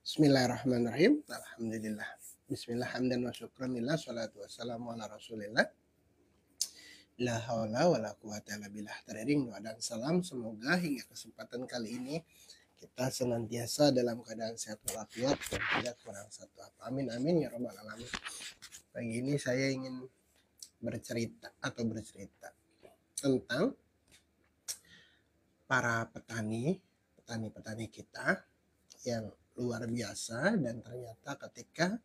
Bismillahirrahmanirrahim. Alhamdulillah. Bismillah hamdan wa syukran lillah salatu wassalamu ala Rasulillah. La haula wala quwata illa billah. Teriring doa dan salam semoga hingga kesempatan kali ini kita senantiasa dalam keadaan sehat walafiat dan tidak kurang satu apa. Amin amin ya rabbal alamin. Pagi ini saya ingin bercerita tentang para petani kita yang luar biasa, dan ternyata ketika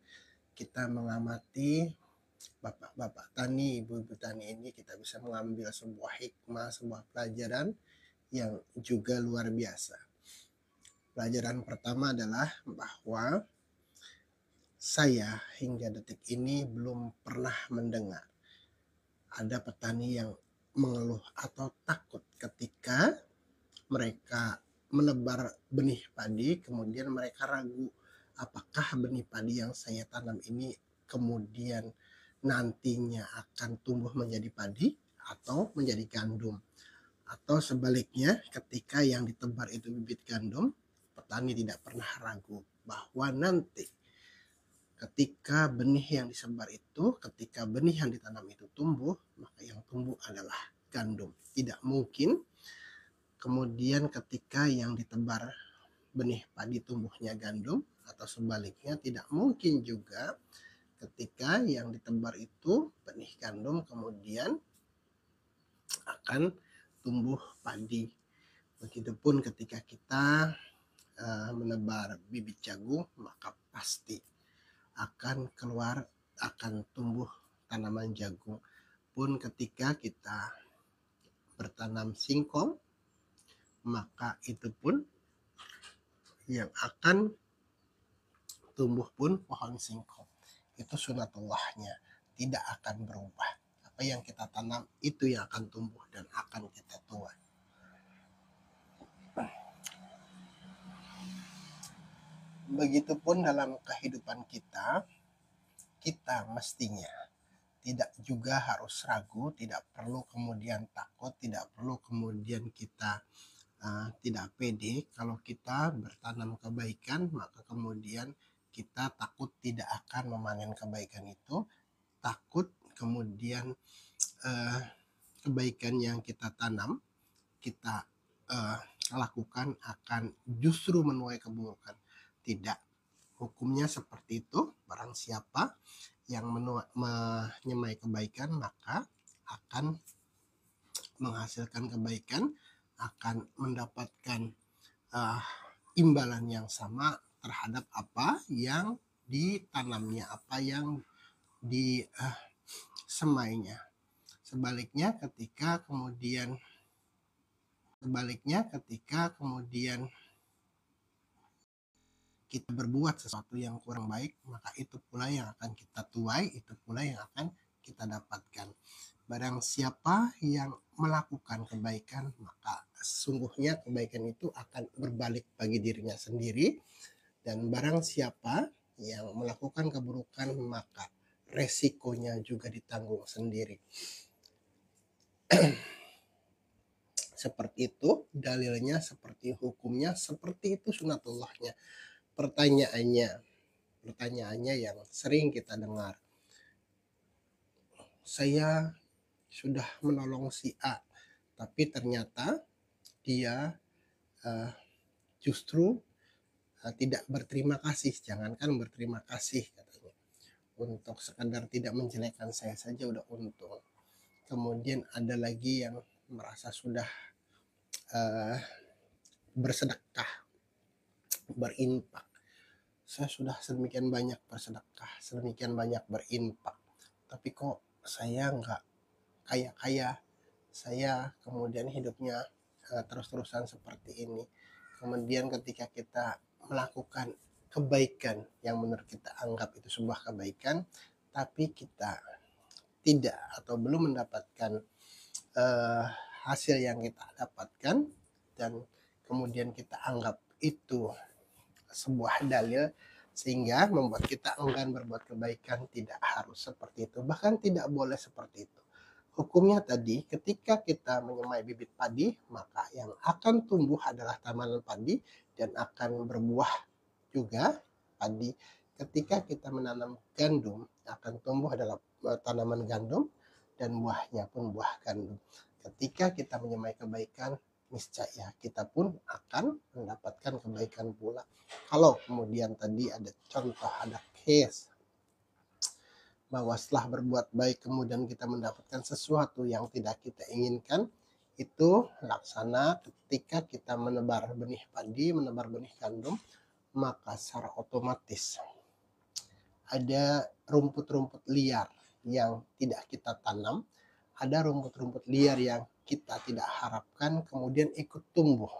kita mengamati bapak-bapak tani, ibu-ibu tani ini, kita bisa mengambil sebuah hikmah, sebuah pelajaran yang juga luar biasa. Pelajaran pertama adalah bahwa saya hingga detik ini belum pernah mendengar ada petani yang mengeluh atau takut ketika mereka menebar benih padi, kemudian mereka ragu apakah benih padi yang saya tanam ini kemudian nantinya akan tumbuh menjadi padi atau menjadi gandum. Atau sebaliknya, ketika yang ditebar itu bibit gandum, petani tidak pernah ragu bahwa nanti ketika benih yang disebar itu, ketika benih yang ditanam itu tumbuh, maka yang tumbuh adalah gandum. Tidak mungkin kemudian ketika yang ditebar benih padi tumbuhnya gandum, atau sebaliknya tidak mungkin juga ketika yang ditebar itu benih gandum kemudian akan tumbuh padi. Begitupun ketika kita menebar bibit jagung, maka pasti akan tumbuh tanaman jagung. Pun ketika kita bertanam singkong, maka itu pun yang akan tumbuh pun pohon singkong. Itu sunatullahnya, tidak akan berubah. Apa yang kita tanam itu yang akan tumbuh dan akan kita tuai. Begitupun dalam kehidupan kita mestinya tidak juga harus ragu, tidak perlu kemudian takut, tidak perlu kemudian kita tidak pede. Kalau kita bertanam kebaikan, maka kemudian kita takut tidak akan memanen kebaikan itu, takut kemudian kebaikan yang kita tanam, kita lakukan akan justru menuai keburukan. Tidak, hukumnya seperti itu. Barang siapa yang menyemai kebaikan, maka akan menghasilkan kebaikan, akan mendapatkan imbalan yang sama terhadap apa yang ditanamnya, apa yang disemainya. Sebaliknya ketika kemudian kita berbuat sesuatu yang kurang baik, maka itu pula yang akan kita tuai, itu pula yang akan kita dapatkan. Barang siapa yang melakukan kebaikan, maka sesungguhnya kebaikan itu akan berbalik bagi dirinya sendiri. Dan barang siapa yang melakukan keburukan, maka resikonya juga ditanggung sendiri. Seperti itu dalilnya, seperti hukumnya, seperti itu sunatullahnya. Pertanyaannya yang sering kita dengar, saya sudah menolong si A, tapi ternyata dia justru tidak berterima kasih. Jangankan berterima kasih, katanya, untuk sekadar tidak menjelekkan saya saja udah untung. Kemudian ada lagi yang merasa sudah bersedekah, berinfak. Saya sudah sedemikian banyak bersedekah, sedemikian banyak berinfak, tapi kok saya nggak kaya-kaya, saya kemudian hidupnya terus-terusan seperti ini. Kemudian ketika kita melakukan kebaikan yang menurut kita anggap itu sebuah kebaikan, tapi kita tidak atau belum mendapatkan hasil yang kita dapatkan, dan kemudian kita anggap itu sebuah dalil sehingga membuat kita enggan berbuat kebaikan. Tidak harus seperti itu, bahkan tidak boleh seperti itu. Hukumnya tadi, ketika kita menyemai bibit padi, maka yang akan tumbuh adalah tanaman padi dan akan berbuah juga padi. Ketika kita menanam gandum, akan tumbuh adalah tanaman gandum dan buahnya pun buah gandum. Ketika kita menyemai kebaikan, niscaya kita pun akan mendapatkan kebaikan pula. Kalau kemudian tadi ada contoh, ada case bahwa setelah berbuat baik kemudian kita mendapatkan sesuatu yang tidak kita inginkan, itu laksana ketika kita menebar benih padi, menebar benih gandum, maka secara otomatis ada rumput-rumput liar yang tidak kita tanam, ada rumput-rumput liar yang kita tidak harapkan kemudian ikut tumbuh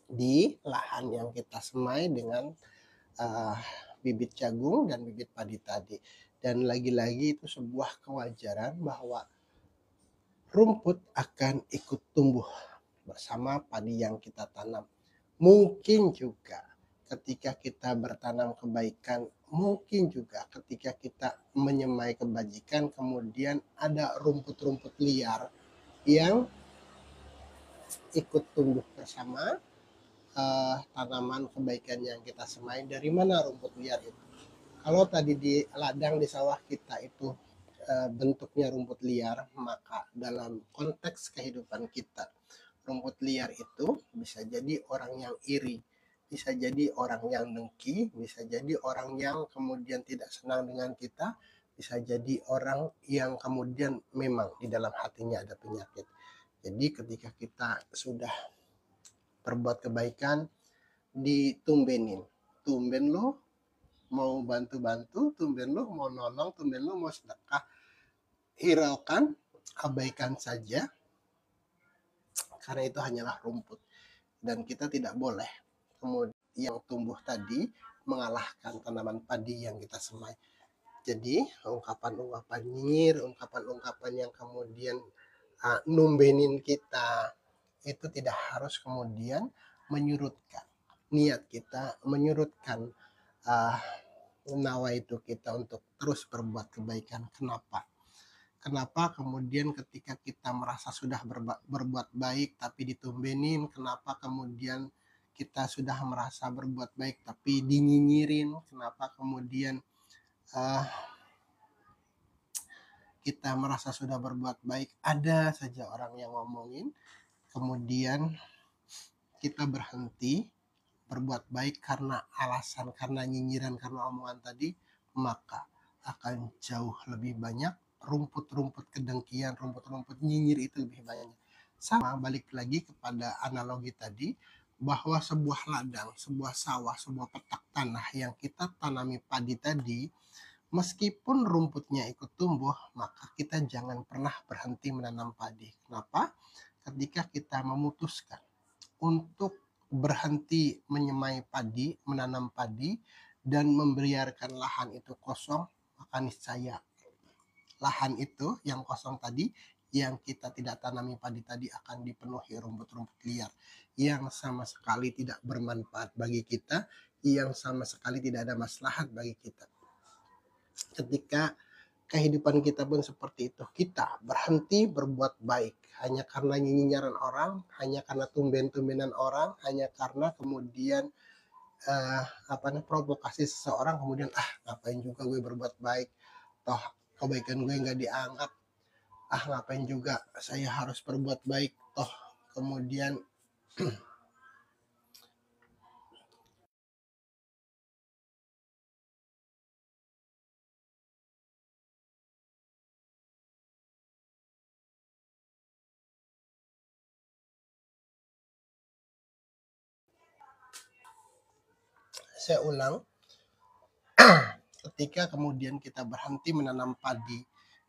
di lahan yang kita semai dengan bibit jagung dan bibit padi tadi. Dan lagi-lagi itu sebuah kewajaran bahwa rumput akan ikut tumbuh bersama padi yang kita tanam. Mungkin juga ketika kita bertanam kebaikan, mungkin juga ketika kita menyemai kebajikan, kemudian ada rumput-rumput liar yang ikut tumbuh bersama tanaman kebaikan yang kita semai. Dari mana rumput liar itu? Kalau tadi di ladang di sawah kita itu bentuknya rumput liar, maka dalam konteks kehidupan kita, rumput liar itu bisa jadi orang yang iri, bisa jadi orang yang dengki, bisa jadi orang yang kemudian tidak senang dengan kita, bisa jadi orang yang kemudian memang di dalam hatinya ada penyakit. Jadi ketika kita sudah berbuat kebaikan, ditumbenin. Tumben lo mau bantu-bantu, tumben lo mau nolong, tumben lo mau sedekah. Hiraukan, abaikan saja, karena itu hanyalah rumput. Dan kita tidak boleh kemudian yang tumbuh tadi mengalahkan tanaman padi yang kita semai. Jadi ungkapan-ungkapan nyinyir, ungkapan-ungkapan yang kemudian numbenin kita, itu tidak harus kemudian menyurutkan niat kita, menyurutkan nawaitu kita untuk terus berbuat kebaikan. Kenapa? Kenapa kemudian ketika kita merasa sudah berbuat baik tapi ditumbenin? Kenapa kemudian kita sudah merasa berbuat baik tapi dinyinyirin? Kenapa kemudian kita merasa sudah berbuat baik, ada saja orang yang ngomongin, kemudian kita berhenti berbuat baik karena alasan, karena nyinyiran, karena omongan tadi, maka akan jauh lebih banyak rumput-rumput kedengkian, rumput-rumput nyinyir itu lebih banyak. Sama balik lagi kepada analogi tadi, bahwa sebuah ladang, sebuah sawah, sebuah petak tanah yang kita tanami padi tadi, meskipun rumputnya ikut tumbuh, maka kita jangan pernah berhenti menanam padi. Kenapa? Ketika kita memutuskan untuk berhenti menyemai padi, menanam padi, dan membiarkan lahan itu kosong, maka niscaya lahan itu yang kosong tadi, yang kita tidak tanami padi tadi, akan dipenuhi rumput-rumput liar yang sama sekali tidak bermanfaat bagi kita, yang sama sekali tidak ada maslahat bagi kita. Ketika kehidupan kita pun seperti itu, kita berhenti berbuat baik hanya karena nyinyiran orang, hanya karena tumben-tumbenan orang, hanya karena kemudian provokasi seseorang, kemudian ngapain juga gue berbuat baik, toh kebaikan gue nggak dianggap, ngapain juga saya harus berbuat baik, toh kemudian saya ulang, ketika kemudian kita berhenti menanam padi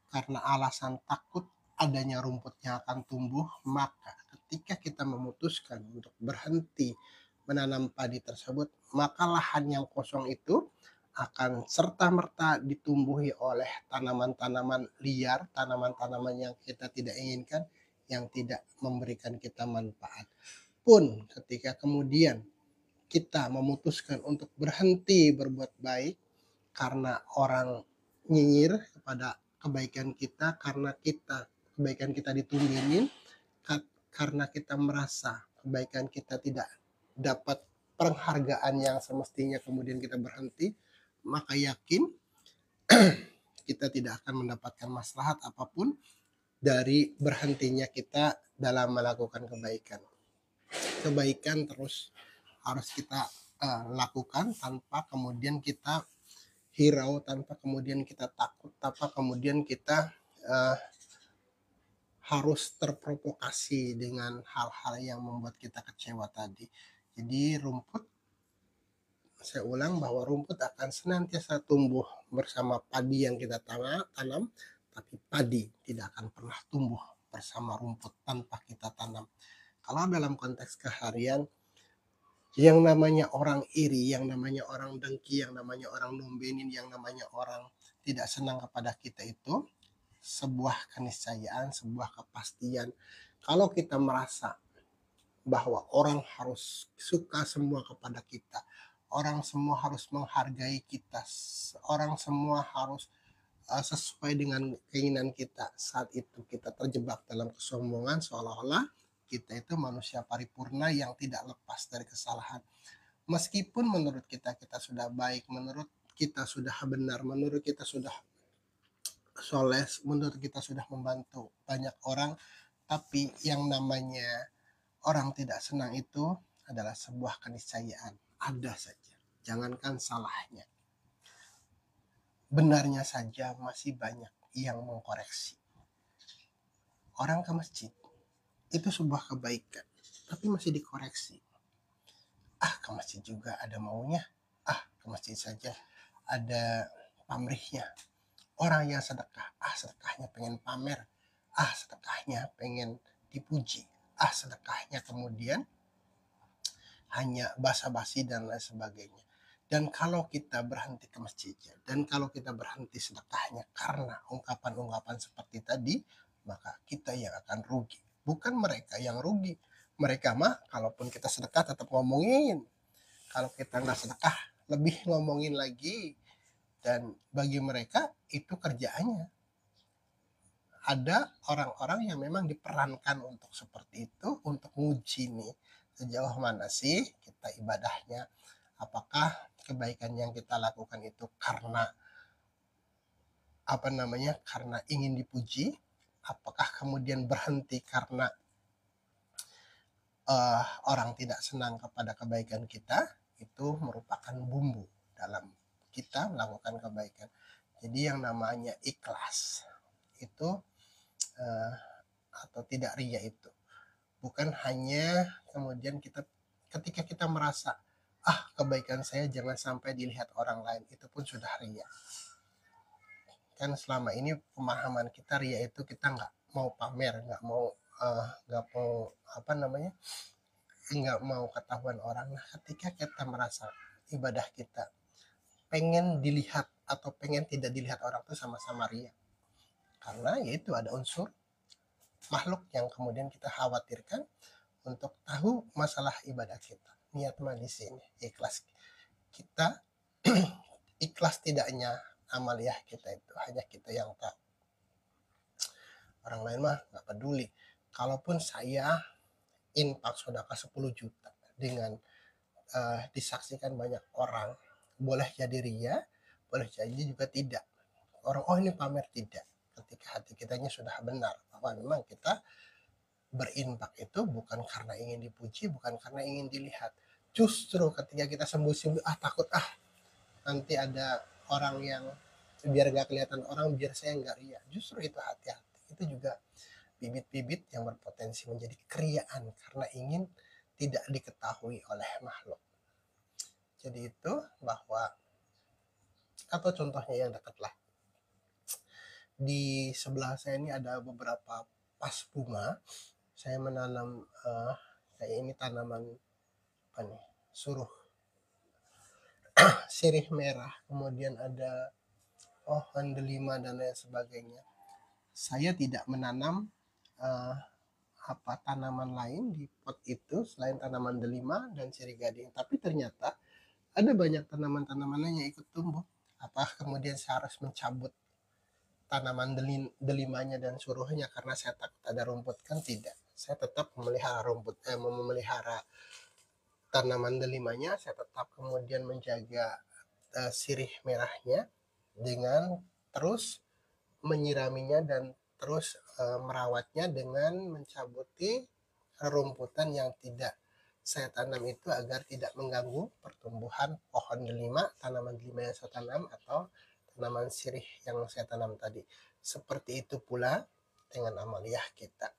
karena alasan takut adanya rumputnya akan tumbuh, maka ketika kita memutuskan untuk berhenti menanam padi tersebut, maka lahan yang kosong itu akan serta-merta ditumbuhi oleh tanaman-tanaman liar, tanaman-tanaman yang kita tidak inginkan, yang tidak memberikan kita manfaat. Pun ketika kemudian kita memutuskan untuk berhenti berbuat baik karena orang nyinyir kepada kebaikan kita, karena kebaikan kita ditumbinin, karena kita merasa kebaikan kita tidak dapat penghargaan yang semestinya kemudian kita berhenti, maka yakin kita tidak akan mendapatkan maslahat apapun dari berhentinya kita dalam melakukan kebaikan. Kebaikan terus harus kita lakukan tanpa kemudian kita hirau, tanpa kemudian kita takut, tanpa kemudian kita harus terprovokasi dengan hal-hal yang membuat kita kecewa tadi. Jadi saya ulang bahwa rumput akan senantiasa tumbuh bersama padi yang kita tanam, tapi padi tidak akan pernah tumbuh bersama rumput tanpa kita tanam. Kalau dalam konteks keharian, yang namanya orang iri, yang namanya orang dengki, yang namanya orang numbenin, yang namanya orang tidak senang kepada kita itu sebuah keniscayaan, sebuah kepastian. Kalau kita merasa bahwa orang harus suka semua kepada kita, orang semua harus menghargai kita, orang semua harus sesuai dengan keinginan kita, saat itu kita terjebak dalam kesombongan, seolah-olah kita itu manusia paripurna yang tidak lepas dari kesalahan. Meskipun menurut kita sudah baik, menurut kita sudah benar, menurut kita sudah soleh, menurut kita sudah membantu banyak orang, tapi yang namanya orang tidak senang itu adalah sebuah keniscayaan. Ada saja, jangankan salahnya, benarnya saja masih banyak yang mengkoreksi. Orang ke masjid itu sebuah kebaikan, tapi masih dikoreksi. Ke masjid juga ada maunya, ke masjid saja ada pamrihnya. Orang yang sedekah, sedekahnya pengen pamer, sedekahnya pengen dipuji, sedekahnya kemudian hanya basa-basi dan lain sebagainya. Dan kalau kita berhenti ke masjidnya, dan kalau kita berhenti sedekahnya karena ungkapan-ungkapan seperti tadi, maka kita yang akan rugi. Bukan mereka yang rugi. Mereka mah kalaupun kita sedekah tetap ngomongin. Kalau kita nggak sedekah, lebih ngomongin lagi. Dan bagi mereka itu kerjaannya. Ada orang-orang yang memang diperankan untuk seperti itu, untuk nguji nih sejauh mana sih kita ibadahnya, apakah kebaikan yang kita lakukan itu karena karena ingin dipuji, apakah kemudian berhenti karena orang tidak senang kepada kebaikan kita. Itu merupakan bumbu dalam kita melakukan kebaikan. Jadi yang namanya ikhlas itu atau tidak ria itu bukan hanya kemudian ketika kita merasa kebaikan saya jangan sampai dilihat orang lain, itu pun sudah ria. Kan selama ini pemahaman kita ria itu kita nggak mau pamer, nggak mau nggak mau ketahuan orang. Nah, ketika kita merasa ibadah kita pengen dilihat atau pengen tidak dilihat orang itu sama-sama ria, karena yaitu ada unsur makhluk yang kemudian kita khawatirkan untuk tahu masalah ibadah kita. Niat mah di sini ikhlas kita. Ikhlas tidaknya amaliyah kita itu hanya kita yang tahu. Orang lain mah nggak peduli. Kalaupun saya infak sedekah 10 juta dengan disaksikan banyak orang, boleh jadi ria, boleh jadi juga tidak. Orang ini pamer, tidak. Ketika hati kitanya sudah benar bahwa memang kita berinfak itu bukan karena ingin dipuji, bukan karena ingin dilihat. Justru ketika kita sembuh-sembuh, takut nanti ada orang yang biar gak kelihatan orang, biar saya nggak ria. Justru itu hati-hati. Itu juga bibit-bibit yang berpotensi menjadi keriaan karena ingin tidak diketahui oleh makhluk. Jadi itu bahwa, atau contohnya yang dekat lah, di sebelah saya ini ada beberapa pas bunga. Saya menanam kayak ini tanaman suruh sirih merah, kemudian ada pohon delima dan lain sebagainya. Saya tidak menanam tanaman lain di pot itu selain tanaman delima dan sirih gading, tapi ternyata ada banyak tanaman-tanaman lain yang ikut tumbuh. Apa kemudian saya harus mencabut tanaman delimanya dan suruhnya karena saya takut ada rumput? Kan tidak. Saya tetap memelihara tanaman delimanya, saya tetap kemudian menjaga sirih merahnya dengan terus menyiraminya dan terus merawatnya dengan mencabuti rumputan yang tidak saya tanam itu agar tidak mengganggu pertumbuhan pohon delima, tanaman delima yang saya tanam atau tanaman sirih yang saya tanam tadi. Seperti itu pula dengan amaliyah kita.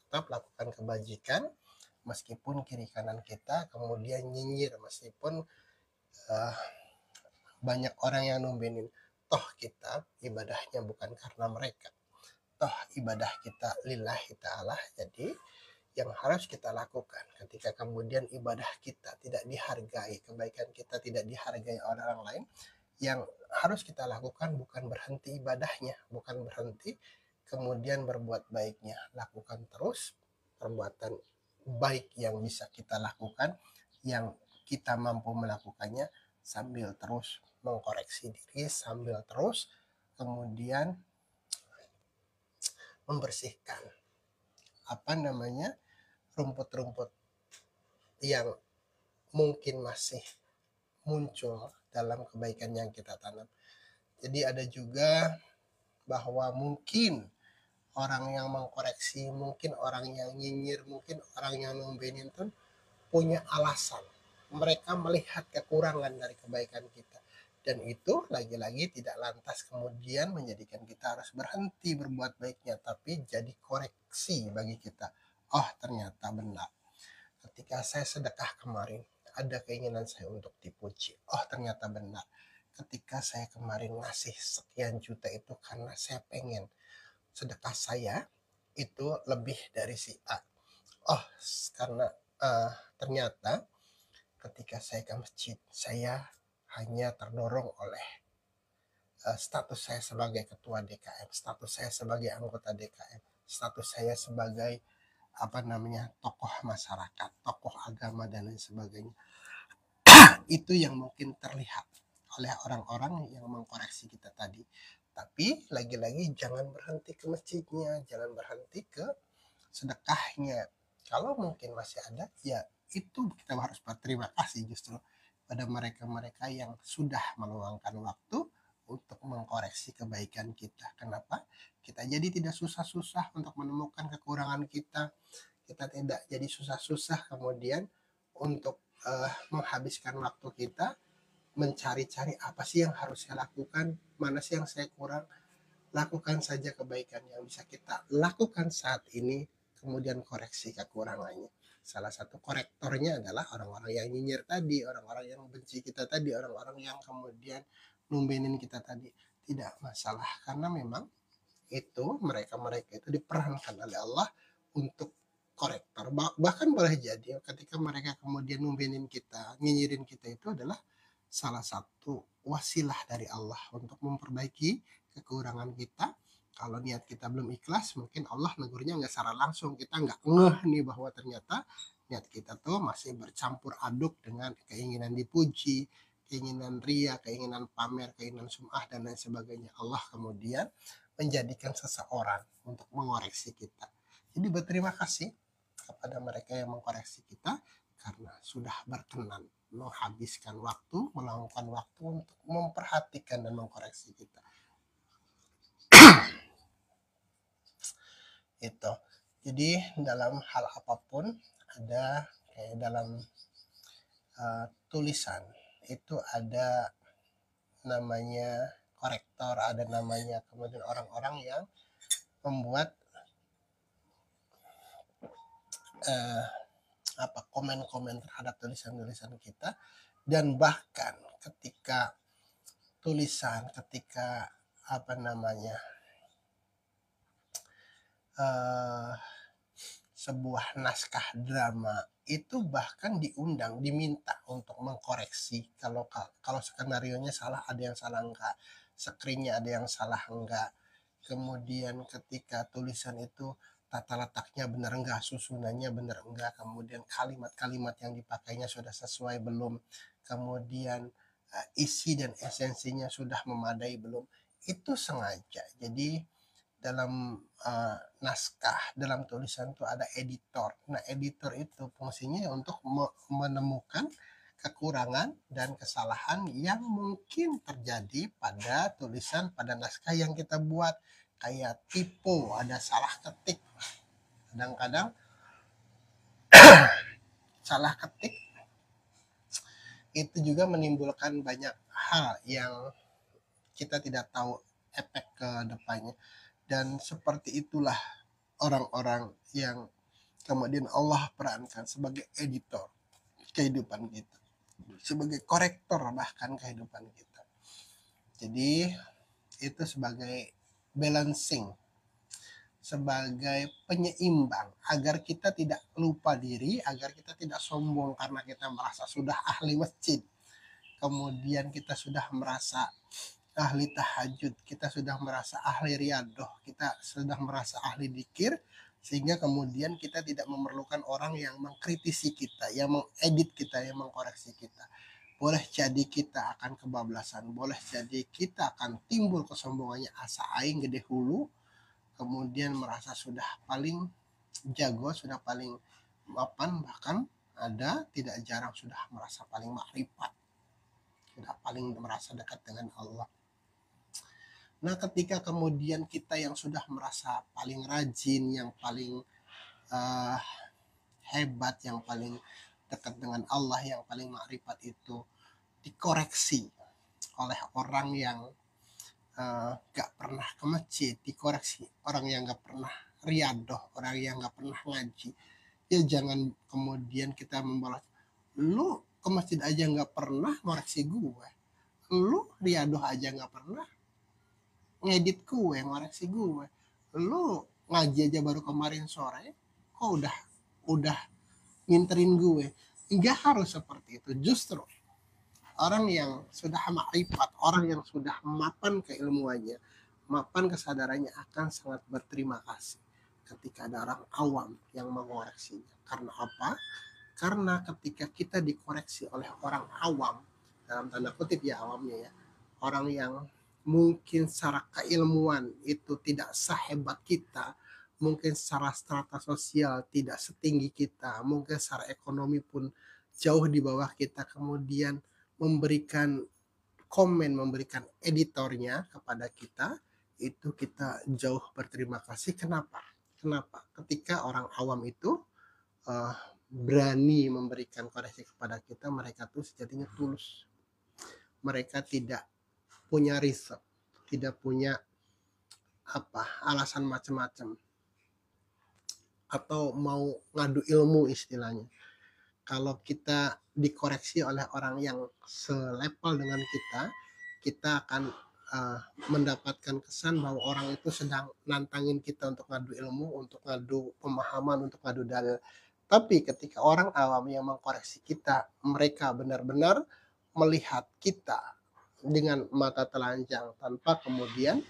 Tetap lakukan kebajikan meskipun kiri kanan kita kemudian nyinyir, meskipun uh, banyak orang yang numbenin. Toh kita ibadahnya bukan karena mereka. Toh ibadah kita lillahi ta'ala. Jadi yang harus kita lakukan ketika kemudian ibadah kita tidak dihargai, kebaikan kita tidak dihargai orang lain, yang harus kita lakukan bukan berhenti ibadahnya, bukan berhenti kemudian berbuat baiknya. Lakukan terus perbuatan baik yang bisa kita lakukan, yang kita mampu melakukannya, sambil terus mengkoreksi diri, sambil terus kemudian membersihkan rumput-rumput yang mungkin masih muncul dalam kebaikan yang kita tanam. Jadi ada juga bahwa mungkin orang yang mengkoreksi, mungkin orang yang nyinyir, mungkin orang yang numbenin itu punya alasan. Mereka melihat kekurangan dari kebaikan kita. Dan itu lagi-lagi tidak lantas kemudian menjadikan kita harus berhenti berbuat baiknya, tapi jadi koreksi bagi kita. Oh, ternyata benar. Ketika saya sedekah kemarin, ada keinginan saya untuk dipuji. Oh, ternyata benar. Ketika saya kemarin ngasih sekian juta itu karena saya pengen sedekah saya itu lebih dari si A. Oh, karena ternyata ketika saya ke masjid, saya hanya terdorong oleh status saya sebagai ketua DKM, status saya sebagai anggota DKM, status saya sebagai tokoh masyarakat, tokoh agama dan lain sebagainya. Itu yang mungkin terlihat oleh orang-orang yang mengkoreksi kita tadi. Tapi lagi-lagi jangan berhenti ke masjidnya, jangan berhenti ke sedekahnya. Kalau mungkin masih ada, ya itu kita harus berterima kasih justru pada mereka-mereka yang sudah meluangkan waktu untuk mengkoreksi kebaikan kita. Kenapa? Kita jadi tidak susah-susah untuk menemukan kekurangan kita. Kita tidak jadi susah-susah kemudian untuk menghabiskan waktu kita mencari-cari apa sih yang harus saya lakukan, mana sih yang saya kurang. Lakukan saja kebaikan yang bisa kita lakukan saat ini, kemudian koreksi kekurangannya. Salah satu korektornya adalah orang-orang yang nyinyir tadi, orang-orang yang benci kita tadi, orang-orang yang kemudian numbenin kita tadi. Tidak masalah, karena memang itu mereka-mereka itu diperankan oleh Allah untuk korektor. Bahkan boleh jadi ketika mereka kemudian numbenin kita, nyinyirin kita, itu adalah salah satu wasilah dari Allah untuk memperbaiki kekurangan kita. Kalau niat kita belum ikhlas, mungkin Allah negurnya nggak secara langsung, kita nggak ngeh nih bahwa ternyata niat kita tuh masih bercampur aduk dengan keinginan dipuji, keinginan ria, keinginan pamer, keinginan sum'ah dan lain sebagainya. Allah kemudian menjadikan seseorang untuk mengoreksi kita. Jadi berterima kasih kepada mereka yang mengkoreksi kita karena sudah berkenan menghabiskan waktu, meluangkan waktu untuk memperhatikan dan mengkoreksi kita. Itu. Jadi dalam hal apapun ada kayak dalam tulisan itu ada namanya korektor, ada namanya kemudian orang-orang yang membuat komen-komen terhadap tulisan-tulisan kita. Dan bahkan ketika tulisan, ketika sebuah naskah drama itu bahkan diundang, diminta untuk mengkoreksi kalau skenario-nya salah, ada yang salah enggak, skripnya ada yang salah enggak, kemudian ketika tulisan itu tata letaknya benar enggak, susunannya benar enggak, kemudian kalimat-kalimat yang dipakainya sudah sesuai belum, kemudian isi dan esensinya sudah memadai belum, itu sengaja. Jadi dalam naskah, dalam tulisan itu ada editor. Nah, editor itu fungsinya untuk menemukan kekurangan dan kesalahan yang mungkin terjadi pada tulisan, pada naskah yang kita buat. Kayak typo, ada salah ketik. Kadang-kadang salah ketik itu juga menimbulkan banyak hal yang kita tidak tahu efek ke depannya. Dan seperti itulah orang-orang yang kemudian Allah perankan sebagai editor kehidupan kita, sebagai korektor bahkan kehidupan kita. Jadi itu sebagai balancing, sebagai penyeimbang agar kita tidak lupa diri, agar kita tidak sombong karena kita merasa sudah ahli masjid, kemudian kita sudah merasa ahli tahajud, kita sudah merasa ahli riadoh, kita sudah merasa ahli dikir, sehingga kemudian kita tidak memerlukan orang yang mengkritisi kita, yang mengedit kita, yang mengkoreksi kita. Boleh jadi kita akan kebablasan, boleh jadi kita akan timbul kesombongannya, asa aing gede hulu, kemudian merasa sudah paling jago, sudah paling mapan, bahkan ada tidak jarang sudah merasa paling makrifat, sudah paling merasa dekat dengan Allah. Nah, ketika kemudian kita yang sudah merasa paling rajin, yang paling uh, hebat, yang paling dekat dengan Allah, yang paling makrifat itu dikoreksi oleh orang yang gak pernah ke masjid, dikoreksi orang yang gak pernah riadoh, orang yang gak pernah ngaji, ya jangan kemudian kita membalas, lu ke masjid aja gak pernah ngoreksi gue, lu riadoh aja gak pernah ngedit gue, ngoreksi gue, lu ngaji aja baru kemarin sore kok udah nginterin gue. Nggak harus seperti itu. Justru orang yang sudah makrifat, orang yang sudah mapan keilmuannya, mapan kesadarannya akan sangat berterima kasih ketika ada orang awam yang mengoreksinya. Karena apa? Karena ketika kita dikoreksi oleh orang awam, dalam tanda kutip ya awamnya ya, orang yang mungkin secara keilmuan itu tidak sehebat kita, mungkin secara strata sosial tidak setinggi kita, mungkin secara ekonomi pun jauh di bawah kita, kemudian memberikan komen, memberikan editornya kepada kita, itu kita jauh berterima kasih. Kenapa? Kenapa? Ketika orang awam itu berani memberikan koreksi kepada kita, mereka tuh sejatinya tulus. Mereka tidak punya riset, tidak punya alasan macam-macam, atau mau ngadu ilmu istilahnya. Kalau kita dikoreksi oleh orang yang selevel dengan kita akan mendapatkan kesan bahwa orang itu sedang nantangin kita untuk ngadu ilmu, untuk ngadu pemahaman, untuk ngadu dalil. Tapi ketika orang awam yang mengkoreksi kita, mereka benar-benar melihat kita dengan mata telanjang tanpa kemudian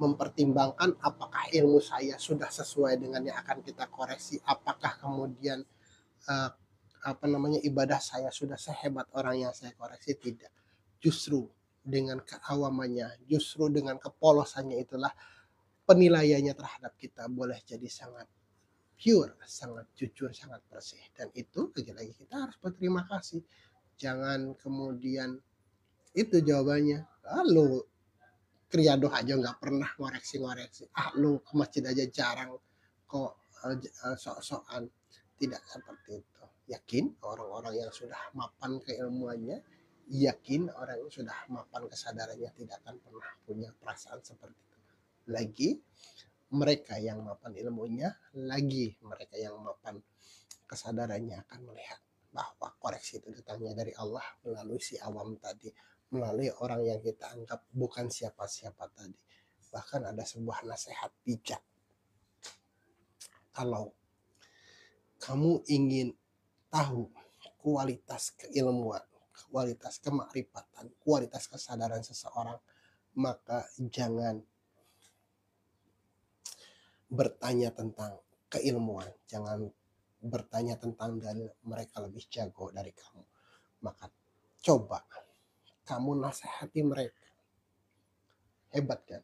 mempertimbangkan apakah ilmu saya sudah sesuai dengan yang akan kita koreksi, apakah kemudian ibadah saya sudah sehebat orang yang saya koreksi. Tidak. Justru dengan keawamannya, justru dengan kepolosannya itulah penilaiannya terhadap kita boleh jadi sangat pure, sangat jujur, sangat bersih. Dan itu lagi-lagi kita harus berterima kasih. Jangan kemudian itu jawabannya, lu kriadoh aja nggak pernah ngoreksi-ngoreksi, lu ke masjid aja jarang kok sok-sokan. Tidak seperti itu. Yakin orang-orang yang sudah mapan keilmuannya, yakin orang yang sudah mapan kesadarannya tidak akan pernah punya perasaan seperti itu lagi. Mereka yang mapan ilmunya, lagi mereka yang mapan kesadarannya akan melihat bahwa koreksi itu datangnya dari Allah melalui si awam tadi, melalui orang yang kita anggap bukan siapa-siapa tadi. Bahkan ada sebuah nasihat bijak. Kalau kamu ingin tahu kualitas keilmuan, kualitas kemakrifatan, kualitas kesadaran seseorang, maka jangan bertanya tentang keilmuan, jangan bertanya tentang dalil mereka lebih jago dari kamu. Maka coba kamu nasihati mereka Hebat kan?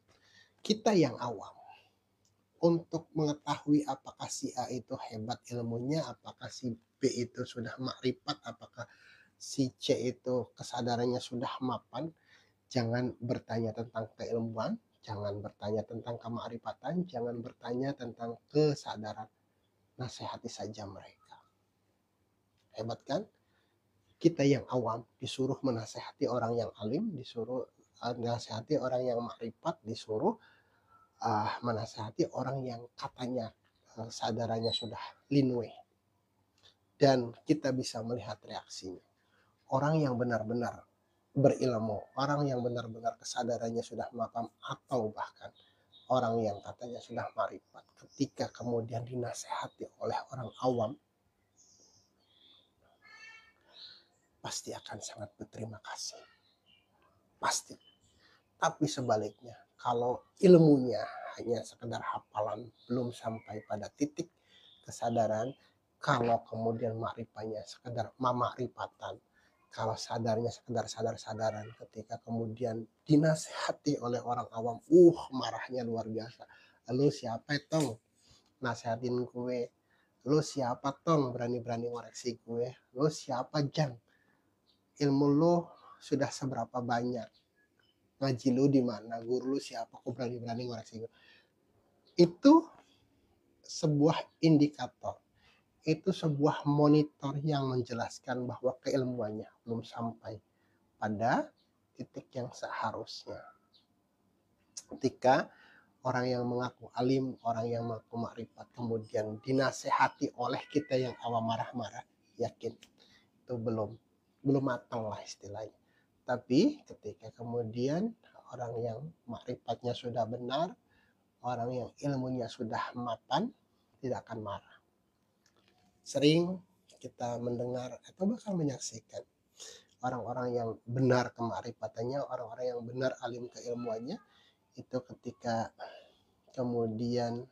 Kita yang awam untuk mengetahui apakah si A itu hebat ilmunya, apakah si B itu sudah makrifat, apakah si C itu kesadarannya sudah mapan, jangan bertanya tentang keilmuan, jangan bertanya tentang kemakrifatan, jangan bertanya tentang kesadaran. Nasihati saja mereka. Hebat kan? Kita yang awam disuruh menasehati orang yang alim, disuruh menasehati orang yang makrifat, disuruh menasehati orang yang katanya sadarannya sudah linwe. Dan kita bisa melihat reaksinya. Orang yang benar-benar berilmu, orang yang benar-benar kesadarannya sudah mapan, atau bahkan orang yang katanya sudah marifat, ketika kemudian dinasehati oleh orang awam, pasti akan sangat berterima kasih. Pasti. Tapi sebaliknya, kalau ilmunya hanya sekedar hafalan, belum sampai pada titik kesadaran, kalau kemudian makrifahnya sekedar mamakrifatan, kalau sadarnya sekedar sadar-sadaran, ketika kemudian dinasehati oleh orang awam, marahnya luar biasa. Lu siapa tong nasehatin gue? Lu siapa tong berani-berani ngoreksi gue? Lu siapa jang? Ilmu lu sudah seberapa banyak? Ngaji lu di mana? Guru lu siapa? Kok berani-berani ngoreksi gue? Itu sebuah indikator. Itu sebuah monitor yang menjelaskan bahwa keilmuannya belum sampai pada titik yang seharusnya. Ketika orang yang mengaku alim, orang yang mengaku makrifat, kemudian dinasehati oleh kita yang awam marah-marah, yakin itu belum matang lah istilahnya. Tapi ketika kemudian orang yang makrifatnya sudah benar, orang yang ilmunya sudah mapan, tidak akan marah. Sering kita mendengar atau bahkan menyaksikan orang-orang yang benar kemakrifatannya, orang-orang yang benar alim keilmuannya, itu ketika kemudian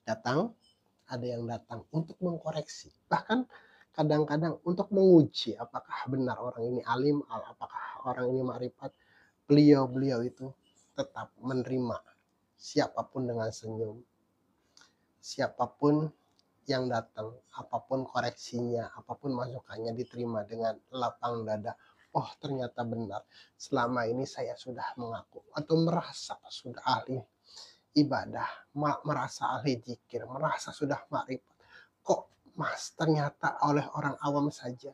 datang, ada yang datang untuk mengkoreksi, bahkan kadang-kadang untuk menguji apakah benar orang ini alim, apakah orang ini makrifat, beliau itu tetap menerima siapapun dengan senyum, siapapun yang datang, apapun koreksinya, apapun masukannya diterima dengan lapang dada. Oh ternyata benar, selama ini saya sudah mengaku atau merasa sudah ahli ibadah, merasa ahli zikir, merasa sudah makrifat. Kok mas ternyata oleh orang awam saja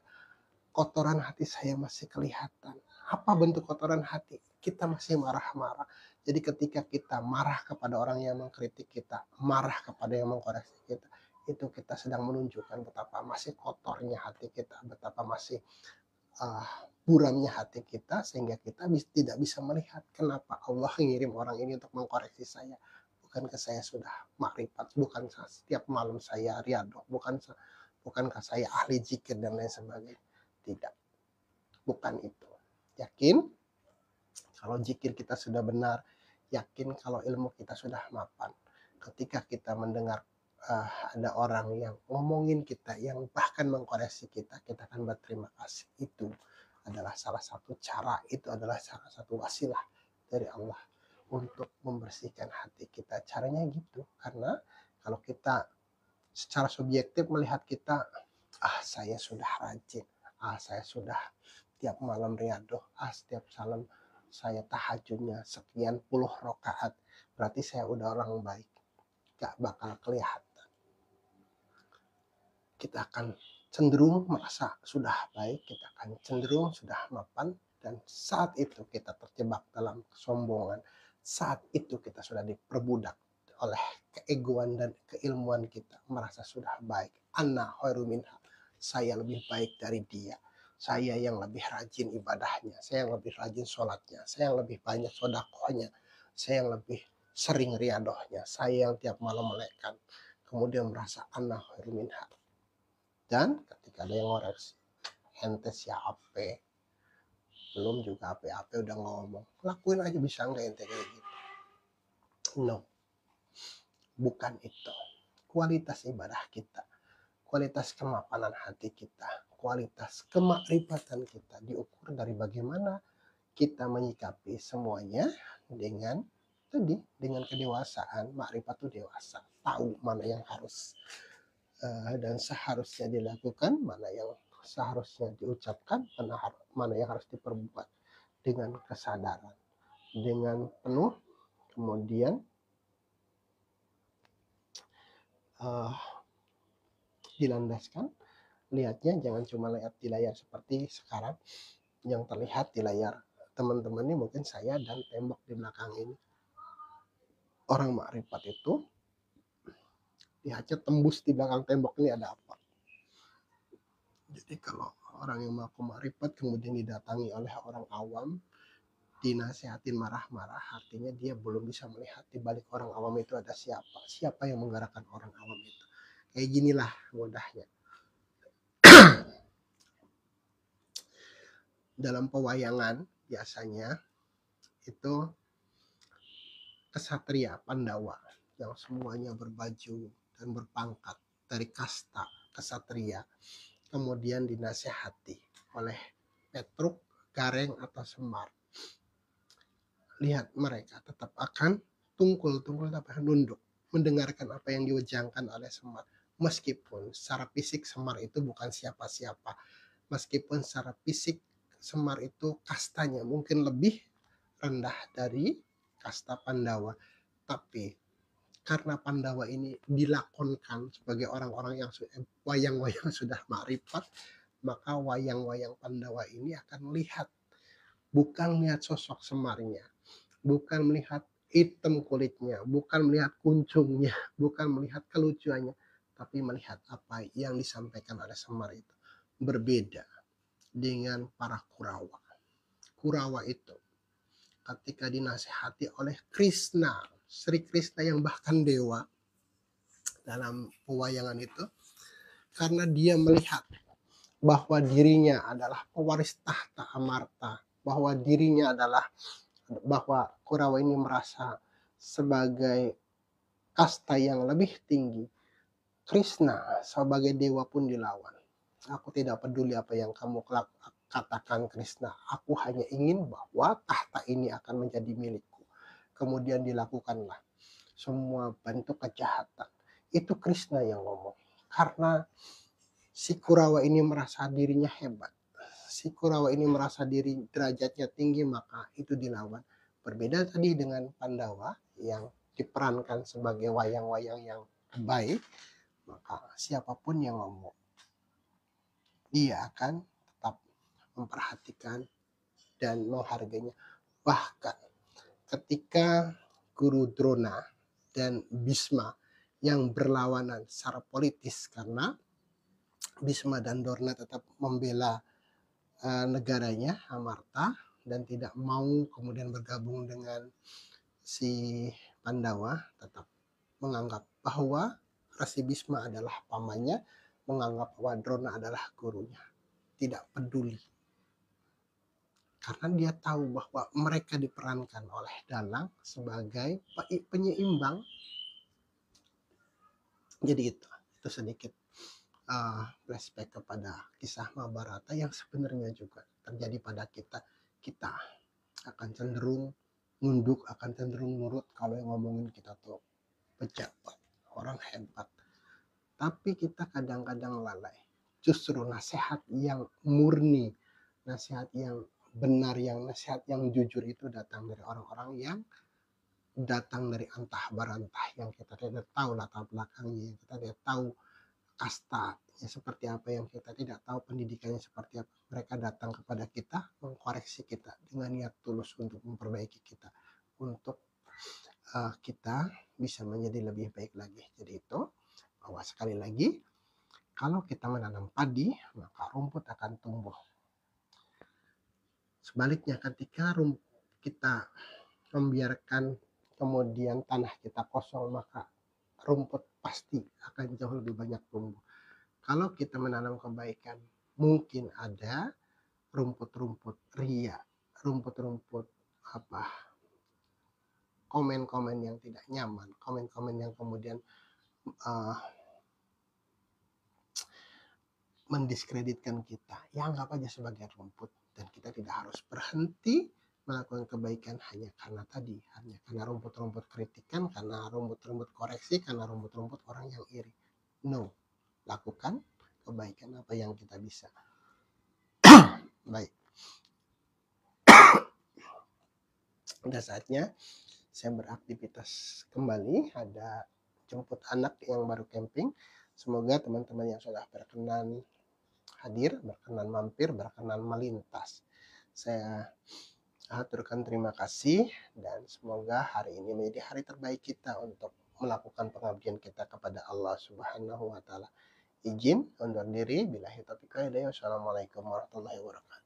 kotoran hati saya masih kelihatan. Apa bentuk kotoran hati? Kita masih marah-marah. Jadi ketika kita marah kepada orang yang mengkritik kita, marah kepada yang mengkoreksi kita, itu kita sedang menunjukkan betapa masih kotornya hati kita, betapa masih buramnya hati kita, sehingga kita tidak bisa melihat kenapa Allah ngirim orang ini untuk mengkoreksi saya. Bukankah saya sudah makrifat, bukankah setiap malam saya riadoh, bukankah saya ahli zikir dan lain sebagainya. Tidak, bukan itu. Yakin kalau zikir kita sudah benar, yakin kalau ilmu kita sudah mapan. Ketika kita mendengar ada orang yang ngomongin kita, yang bahkan mengkoreksi kita, kita akan berterima kasih. Itu adalah salah satu cara, itu adalah salah satu wasilah dari Allah untuk membersihkan hati kita. Caranya gitu, karena kalau kita secara subjektif melihat kita, saya sudah rajin, saya sudah tiap malam riadoh, setiap salam saya tahajudnya sekian puluh rakaat, berarti saya udah orang baik. Gak bakal kelihatan. Kita akan cenderung merasa sudah baik, kita akan cenderung sudah mapan, dan saat itu kita terjebak dalam kesombongan, saat itu kita sudah diperbudak oleh keegoan dan keilmuan kita, merasa sudah baik. Ana khairu minha, saya lebih baik dari dia, saya yang lebih rajin ibadahnya, saya yang lebih rajin sholatnya, saya yang lebih banyak sodakohnya, saya yang lebih sering riadohnya, saya yang tiap malam melekkan, kemudian merasa ana khairu minha. Dan ketika ada yang ngoreksi, ente siapa, belum juga apa-apa udah ngomong, lakuin aja bisa nggak ente kayak gitu. No, bukan itu. Kualitas ibadah kita, kualitas kemapanan hati kita, kualitas kemakrifatan kita diukur dari bagaimana kita menyikapi semuanya dengan kedewasaan. Makrifat itu dewasa, tahu mana yang harus dan seharusnya dilakukan, mana yang seharusnya diucapkan, mana yang harus diperbuat, dengan kesadaran, dengan penuh. Kemudian dilandaskan, lihatnya jangan cuma lihat di layar seperti sekarang. Yang terlihat di layar teman-teman ini mungkin saya dan tembok di belakang ini. Orang makrifat itu lihatnya tembus di belakang tembok ini ada apa. Jadi kalau orang yang mengaku makrifat kemudian didatangi oleh orang awam, dinasehatin marah-marah, artinya dia belum bisa melihat di balik orang awam itu ada siapa yang menggerakkan orang awam itu. Kayak ginilah mudahnya. Dalam pewayangan biasanya itu kesatria Pandawa yang semuanya berbaju dan berpangkat dari kasta kesatria, kemudian dinasehati oleh Petruk, Gareng atau Semar. Lihat, mereka tetap akan tungkul tapi nunduk mendengarkan apa yang diwejangkan oleh Semar, meskipun secara fisik Semar itu bukan siapa-siapa, meskipun secara fisik Semar itu kastanya mungkin lebih rendah dari kasta Pandawa, tapi karena Pandawa ini dilakonkan sebagai orang-orang yang wayang-wayang sudah makrifat, maka wayang-wayang Pandawa ini akan melihat, bukan melihat sosok Semarnya, bukan melihat hitam kulitnya, bukan melihat kuncungnya, bukan melihat kelucuannya, tapi melihat apa yang disampaikan oleh Semar itu. Berbeda dengan para Kurawa. Kurawa itu ketika dinasehati oleh Krishna, Sri Krishna yang bahkan dewa dalam pewayangan itu, karena dia melihat bahwa dirinya adalah pewaris tahta Amarta, bahwa Kurawa ini merasa sebagai kasta yang lebih tinggi. Krishna sebagai dewa pun dilawan. Aku tidak peduli apa yang kamu katakan Krishna, aku hanya ingin bahwa tahta ini akan menjadi milikku. Kemudian dilakukanlah semua bentuk kejahatan. Itu Krishna yang ngomong. Karena si Kurawa ini merasa dirinya hebat, si Kurawa ini merasa diri derajatnya tinggi, maka itu dilawan. Berbeda tadi dengan Pandawa yang diperankan sebagai wayang-wayang yang baik, maka siapapun yang ngomong, dia akan tetap memperhatikan dan menghargainya. Bahkan ketika Guru Drona dan Bhisma yang berlawanan secara politis, karena Bhisma dan Drona tetap membela negaranya Amarta dan tidak mau kemudian bergabung dengan si Pandawa, tetap menganggap bahwa Rasi Bhisma adalah pamannya, menganggap bahwa Drona adalah gurunya, tidak peduli. Karena dia tahu bahwa mereka diperankan oleh dalang sebagai penyeimbang. Jadi itu sedikit flashback kepada kisah Mahabharata yang sebenarnya juga terjadi pada kita. Kita akan cenderung nunduk, akan cenderung nurut kalau yang ngomongin kita tuh pejabat, orang hebat. Tapi kita kadang-kadang lalai. Justru nasihat yang murni, nasihat yang benar, nasihat yang jujur itu datang dari orang-orang yang datang dari antah barantah, yang kita tidak tahu latar belakangnya, yang kita tidak tahu kastanya seperti apa, yang kita tidak tahu pendidikannya seperti apa. Mereka datang kepada kita, mengkoreksi kita dengan niat tulus untuk memperbaiki kita, untuk kita bisa menjadi lebih baik lagi. Jadi itu, bahwa sekali lagi, kalau kita menanam padi, maka rumput akan tumbuh. Sebaliknya, ketika kita membiarkan kemudian tanah kita kosong, maka rumput pasti akan jauh lebih banyak tumbuh. Kalau kita menanam kebaikan, mungkin ada rumput-rumput ria, rumput-rumput komen-komen yang tidak nyaman, komen-komen yang kemudian mendiskreditkan kita. Ya, anggap aja sebagai rumput, dan kita tidak harus berhenti melakukan kebaikan hanya karena rumput-rumput kritikan, karena rumput-rumput koreksi, karena rumput-rumput orang yang iri. No, lakukan kebaikan apa yang kita bisa. Baik, udah saatnya saya beraktivitas kembali. Ada jemput anak yang baru camping. Semoga teman-teman yang sudah berkenan hadir, berkenan mampir, berkenan melintas, saya aturkan terima kasih, dan semoga hari ini menjadi hari terbaik kita untuk melakukan pengabdian kita kepada Allah Subhanahu wa Ta'ala. Izin undur diri. Billahi taufiq wal hidayah. Wassalamualaikum warahmatullahi wabarakatuh.